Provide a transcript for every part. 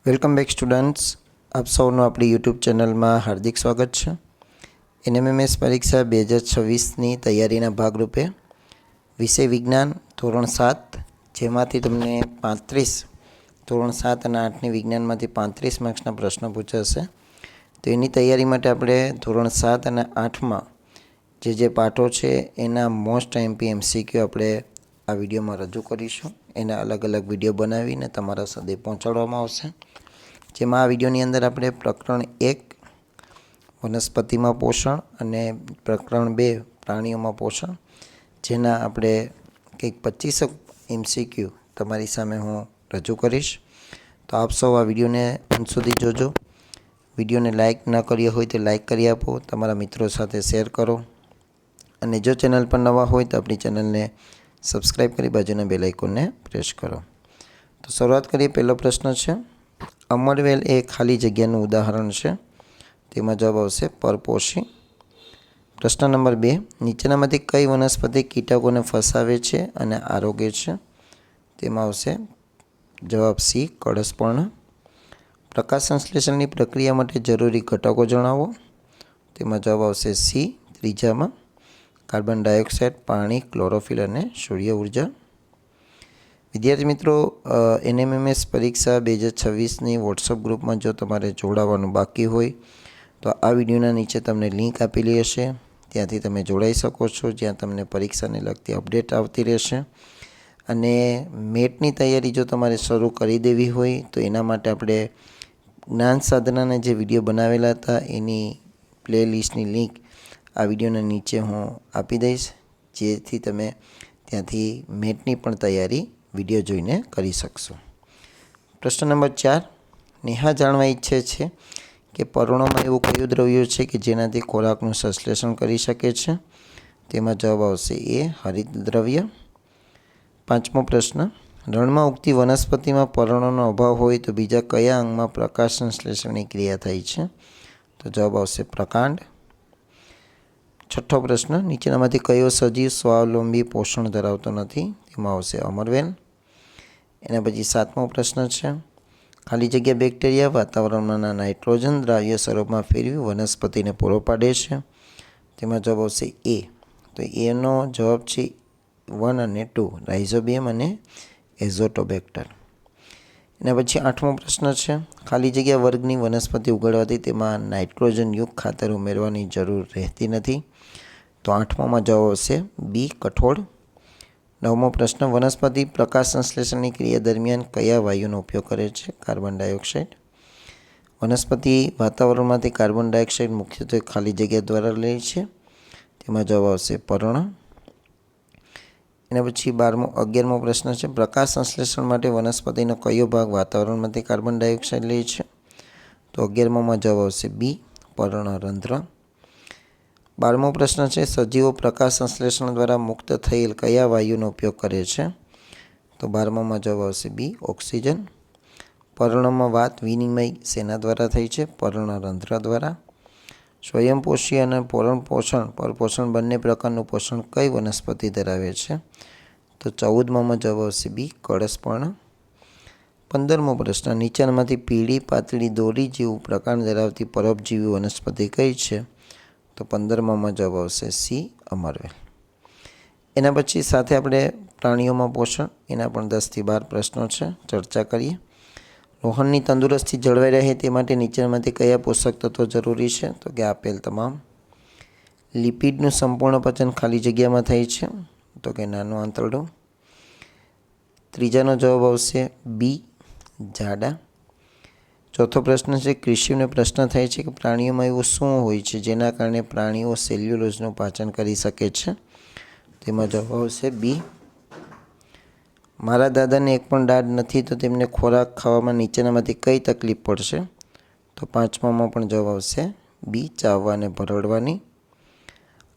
Welcome back students, આપ સૌનું આપણી યુટ્યુબ ચેનલમાં હાર્દિક સ્વાગત છે. એનએમએમએસ પરીક્ષા 2026ની તૈયારીના ભાગરૂપે વિષય વિજ્ઞાન ધોરણ 7, જેમાંથી તમને 35 ધોરણ 7 અને 8ની વિજ્ઞાનમાંથી 35 માર્ક્સના પ્રશ્નો પૂછાશે. તો એની તૈયારી માટે આપણે ધોરણ 7 અને 8માં જે પાઠો છે એના મોસ્ટ એમપી એમસીક્યુ આપણે આ વિડીયોમાં રજૂ કરીશું. એના અલગ અલગ વિડીયો બનાવીને તમારા સુધી પહોંચાડવામાં આવશે. જેમાં આ વિડીયોની અંદર આપણે પ્રકરણ 1 વનસ્પતિમાં પોષણ અને પ્રકરણ 2 પ્રાણીઓમાં પોષણ, જેના આપણે કંઈક 25 એમસીક્યુ તમારી સામે હું રજૂ કરીશ. તો આપ સૌ આ વિડીયોને અંત સુધી જોજો. વિડીયોને લાઇક ન કર્યો હોય તો લાઇક કરી આપો, તમારા મિત્રો સાથે શેર કરો, અને જો ચેનલ પર નવા હોય તો આપણી ચેનલને સબસ્ક્રાઈબ કરી બાજુના બેલ આઇકોનને પ્રેસ કરો. તો શરૂઆત કરીએ. પહેલો પ્રશ્ન છે, અમરવેલ એ ખાલી જગ્યાનું ઉદાહરણ છે. તેમાં જવાબ આવશે પરપોષી. પ્રશ્ન નંબર 2, નીચેનામાંથી કઈ વનસ્પતિ કીટકોને ફસાવે છે અને આરોગે છે? તેમાં આવશે જવાબ સી, કળશપર્ણ. પ્રકાશ સંશ્લેષણની પ્રક્રિયા માટે જરૂરી ઘટકો જણાવો. તેમાં જવાબ આવશે સી, ત્રીજામાં, કાર્બન ડાયોક્સાઇડ, પાણી, ક્લોરોફિલ અને સૂર્ય ઉર્જા. વિદ્યાર્થી મિત્રો, એનએમએમએસ પરીક્ષા 2026ની વોટ્સઅપ ગ્રુપમાં જો તમારે જોડાવાનું બાકી હોય તો આ વિડીયોના નીચે તમને લિંક આપેલી હશે, ત્યાંથી તમે જોડાઈ શકો છો, જ્યાં તમને પરીક્ષાને લગતી અપડેટ આવતી રહેશે. અને મેટની તૈયારી જો તમારે શરૂ કરી દેવી હોય તો એના માટે આપણે જ્ઞાન સાધનાના જે વિડીયો બનાવેલા હતા એની પ્લેલિસ્ટની લિંક આ વિડીયોના નીચે હું આપી દઈશ, જેથી તમે ત્યાંથી મેટની પણ તૈયારી વિડીયો જોઈને કરી શકશો. પ્રશ્ન નંબર 4, નેહા જાણવા ઈચ્છે છે કે પર્ણોમાં એવું કયું દ્રવ્ય છે કે જેનાથી ખોરાકનું સંશ્લેષણ કરી શકે છે? તેમાં જવાબ આવશે એ, હરિત દ્રવ્ય. 5મો પ્રશ્ન, રણમાં ઉગતી વનસ્પતિમાં પર્ણોનો અભાવ હોય તો બીજા કયા અંગમાં પ્રકાશ સંશ્લેષણની ક્રિયા થાય છે? તો જવાબ આવશે પ્રકાંડ. 6થો પ્રશ્ન, નીચેનામાંથી કયો સજીવ સ્વાવલંબી પોષણ ધરાવતો નથી? તેમાં આવશે અમરવેલ. એના પછી 7મો પ્રશ્ન છે, ખાલી જગ્યા બેક્ટેરિયા વાતાવરણમાંના નાઇટ્રોજન દ્રાવ્ય સ્વરૂપમાં ફેરવી વનસ્પતિને પૂરો પાડે છે. તેમાં જવાબ આવશે એ. તો એનો જવાબ છે 1 અને 2, રાઇઝોબિયમ અને એઝોટોબેક્ટર. એના પછી 8મો પ્રશ્ન છે, ખાલી જગ્યા વર્ગની વનસ્પતિ ઉગાડવાથી તેમાં નાઇટ્રોજનયુક્ત ખાતર ઉમેરવાની જરૂર રહેતી નથી. તો 8મામાં જવાબ આવશે બી, કઠોળ. 9મો પ્રશ્ન, વનસ્પતિ પ્રકાશ સંશ્લેષણની ક્રિયા દરમિયાન કયા વાયુનો ઉપયોગ કરે છે? Carbon dioxide. વનસ્પતિ વાતાવરણમાંથી કાર્બન ડાયોક્સાઇડ મુખ્યત્વે ખાલી જગ્યા દ્વારા લે છે. તેમાં જવાબ આવશે પર્ણ. એના પછી 11મો પ્રશ્ન છે, પ્રકાશ સંશ્લેષણ માટે વનસ્પતિનો કયો ભાગ વાતાવરણમાંથી કાર્બન ડાયોક્સાઇડ લે છે? તો 11મામાં જવાબ આવશે બી, પર્ણરંધ્ર. 12મો પ્રશ્ન છે, સજીવો પ્રકાશ સંશ્લેષણ દ્વારા મુક્ત થયેલ કયા વાયુનો ઉપયોગ કરે છે? તો 12મામાં જવાબ આવશે બી, ઓક્સિજન. પર્ણમાં વાત વિનિમય શેના દ્વારા થઈ છે? પર્ણરંધ્ર દ્વારા. સ્વયંપોષી અને પરપોષણ બંને પ્રકારનું પોષણ કઈ વનસ્પતિ ધરાવે છે? તો 14મામાં જવાબ આવશે બી, કળશપર્ણ. 15મો પ્રશ્ન, નીચેનામાંથી પીળી પાતળી દોરી જેવું પ્રકાર ધરાવતી પરોપજીવી વનસ્પતિ કઈ છે? તો 15મામાં જવાબ આવશે સી, અમરવેલ. એના પછી સાથે આપણે પ્રાણીઓમાં પોષણ, એના પણ 10 થી 12 પ્રશ્નો છે, ચર્ચા કરીએ. લોહનની તંદુરસ્તી જળવાઈ રહે તે માટે નીચેનામાંથી કયા પોષક તત્વો જરૂરી છે? તો કે આપેલ તમામ. લિપિડનું સંપૂર્ણ પચન ખાલી જગ્યામાં થાય છે. તો કે નાનું આંતરડું. ત્રીજાનો જવાબ આવશે બી, જાડા. ચોથો પ્રશ્ન છે, કૃષિને પ્રશ્ન થાય છે કે પ્રાણીઓમાં એવું શું હોય છે જેના કારણે પ્રાણીઓ સેલ્યુલોઝનું પાચન કરી શકે છે? તેમાં જવાબ આવશે બી. મારા દાદાને એક પણ દાઢ નથી તો તેમને ખોરાક ખાવામાં નીચેનામાંથી કઈ તકલીફ પડશે? તો 5મામાં પણ જવાબ આવશે બી, ચાવવા અને ભરડવાની.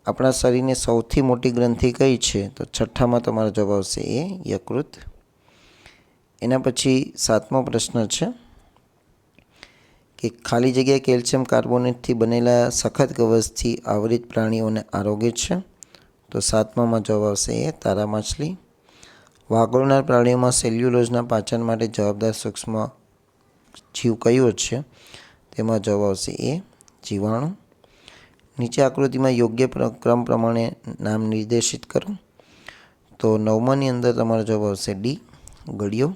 આપણા શરીરની સૌથી મોટી ગ્રંથિ કઈ છે? તો 6થામાં તમારો જવાબ આવશે એ, યકૃત. એના પછી 7મો પ્રશ્ન છે કે ખાલી જગ્યા કેલ્શિયમ કાર્બોનેટથી બનેલા સખત કવચથી આવરિત પ્રાણીઓને આરોગે છે? તો 7મામાં જવાબ આવશે એ, તારા માછલી. વાગોળનાર પ્રાણીઓમાં સેલ્યુલોઝના પાચન માટે જવાબદાર સૂક્ષ્મ જીવ કયો છે? તેમાં જવાબ આવશે એ જીવાણુ. નીચે આકૃતિમાં યોગ્ય ક્રમ પ્રમાણે નામ નિર્દેશિત કરો. તો 9માની અંદર તમારો જવાબ આવશે ડી ગળ્યો.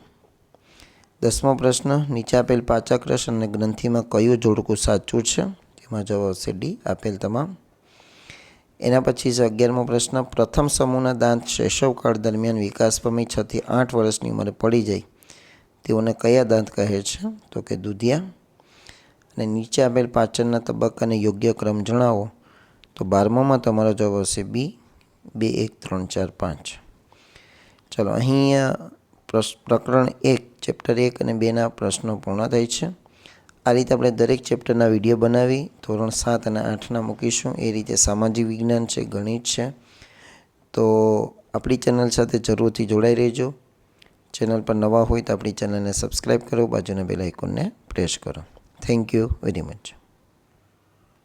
10મો પ્રશ્ન, નીચે આપેલ પાચક રસ અને ગ્રંથિમાં કયું જોડકું સાચું છે? તેમાં જવાબ આવશે ડી આપેલ તમામ. એના પછી છે 11મો પ્રશ્ન, પ્રથમ સમૂહના દાંત શૈશવકાળ દરમિયાન વિકાસ પામી 6 થી 8 વર્ષની ઉંમરે પડી જાય તેઓને કયા દાંત કહે છે? તો કે દુધિયા. અને નીચે આપેલ પાચનના તબક્કાને યોગ્ય ક્રમ જણાવો. તો 12મામાં તમારો જવાબ આવશે બી 2, 1, 3, 4, 5. ચલો, અહીં પ્રકરણ 1 ચેપ્ટર 1 અને 2ના પ્રશ્નો પૂર્ણ થાય છે. આ રીતે આપણે દરેક ચેપ્ટરના વિડીયો બનાવી ધોરણ 7 અને 8ના મૂકીશું. એ રીતે સામાજિક વિજ્ઞાન છે, ગણિત છે. તો આપણી ચેનલ સાથે જરૂરથી જોડાઈ રહેજો. ચેનલ પર નવા હોય તો આપણી ચેનલને સબસ્ક્રાઈબ કરો, બાજુના બેલ આઇકોનને પ્રેસ કરો. Thank you very much.